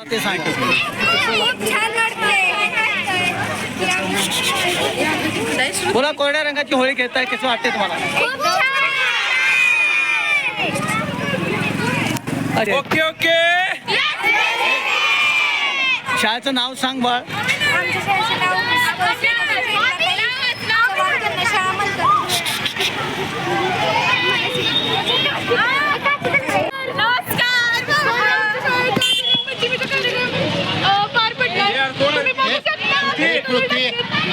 ते सांग. खूप छान वाटते. बोला, कोरड्या रंगाची होळी खेळताय, कसं वाटते तुम्हाला? खूप छान. अरे ओके ओके. शाळेचं नाव सांग बाळ. आमच्या शाळेचं नाव शाळा म्हणतात. पार पडला तुम्ही बघू शकता.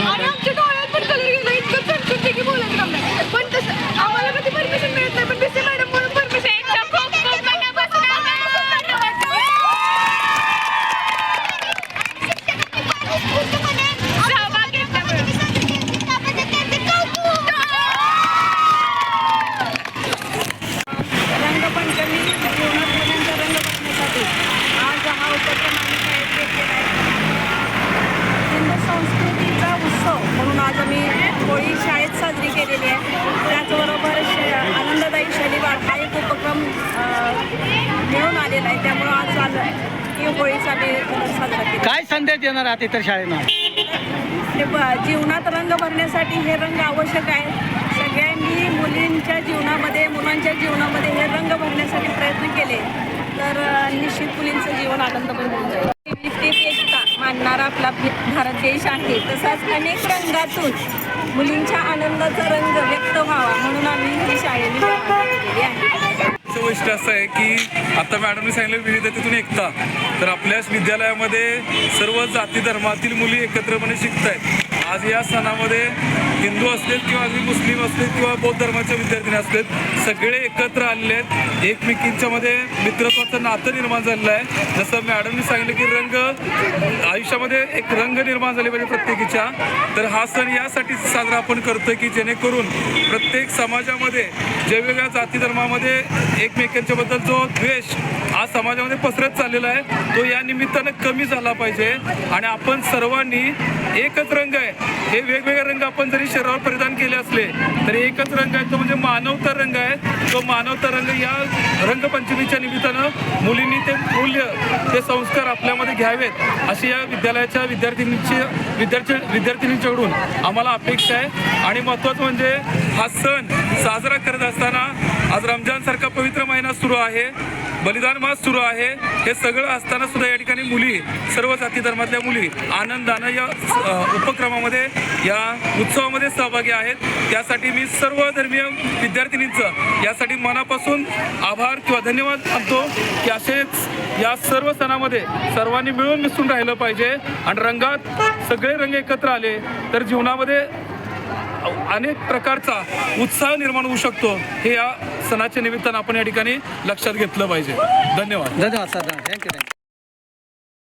आणि आमच्या डोळ्यात पण कलर गेला. इतकं चमचमते की बोलायचं काम नाही. पण तसं आम्हाला कधी परमिशन मिळत नाही. पण बीसी मॅडम म्हणून परमिशन रंगपंचमी जीवनात मुलींचा रंग भरण्यासाठी आज हा उपक्रम आम्ही शाळेत घेतलेला आहे. हिंदू संस्कृतीचा उत्सव म्हणून आज आम्ही होळी शाळेत साजरी केलेली आहे. त्याचबरोबर आनंददायी शनिवार हा एक उपक्रम मिळून आलेला आहे. त्यामुळं आज चालू आहे की होळीचा साजरा केला. काय संदेश देणार आहात इतर शाळेनं? जीवनात रंग भरण्यासाठी हे रंग आवश्यक आहे. सगळ्यांनी मुलींच्या जीवनामध्ये मुलांच्या जीवनामध्ये हे रंग भरण्यासाठी प्रयत्न केले तर निश्चित मुलींचं जीवन आनंदमय होऊन जाईल. विविधतेत एकता मानणारा आपला भारत देश आहे. तसाच अनेक रंगातून मुलींच्या आनंदाचा रंग व्यक्त व्हावा म्हणून आम्ही ही शाळेने केलेली आहे. वैशिष्ट्य असं आहे की आता मॅडमने सांगितलं विविधतेतून एकता. तर आपल्या विद्यालयामध्ये सर्व जाती धर्मातील मुली एकत्रपणे शिकत आहेत. आज या सणामध्ये हिंदू असलेत किंवा मुस्लिम असलेत किंवा बौद्ध धर्माचे विद्यार्थी असलेत, सगळे एकत्र आलेले आहेत. एकमेकींच्या मध्ये मित्रत्वाचं नातं निर्माण झालेलं आहे. जसं मॅडमने सांगितलं की रंग आयुष्यामध्ये एक रंग निर्माण झाले पाहिजे प्रत्येकीच्या. तर हा सण यासाठी साजरा आपण करतोय की जेणेकरून प्रत्येक समाजामध्ये वेगवेगळ्या जाती धर्मामध्ये एकमेकांच्याबद्दल जो द्वेष आज समाजामध्ये पसरत चाललेला आहे तो या निमित्तानं कमी झाला पाहिजे. आणि आपण सर्वांनी एकच रंग आहे, हे वेगवेगळे रंग आपण जरी शरीरावर परिधान केले असले तरी एकच रंग आहे, तो म्हणजे मानवता रंग आहे. तो मानवता रंग या रंगपंचमीच्या निमित्तानं मुलींनी ते मूल्य ते संस्कार आपल्यामध्ये घ्यावेत अशी या विद्यालयाच्या विद्यार्थिनींच्याकडून आम्हाला अपेक्षा आहे. आणि महत्त्वाचं म्हणजे हा सण साजरा करत असताना आज रमजानसारखा पवित्र महिना सुरू आहे, बलिदान मास सुरू आहे. हे सगळं असताना सुद्धा या ठिकाणी मुली, सर्व जाती धर्मातल्या मुली आनंदानं या उपक्रमामध्ये या उत्सवामध्ये सहभागी आहेत. त्यासाठी मी सर्व धर्मीय विद्यार्थिनींचं यासाठी मनापासून आभार किंवा धन्यवाद मानतो की असेच या सर्व सणामध्ये सर्वांनी मिळून मिसळून राहिलं पाहिजे. आणि रंगात सगळे रंग एकत्र आले तर जीवनामध्ये अनेक प्रकारचा उत्साह निर्माण होऊ शकतो. हे या सणाच्या निमित्तानं आपण या ठिकाणी लक्षात घेतलं पाहिजे. धन्यवाद. धन्यवाद सर. थँक्यू.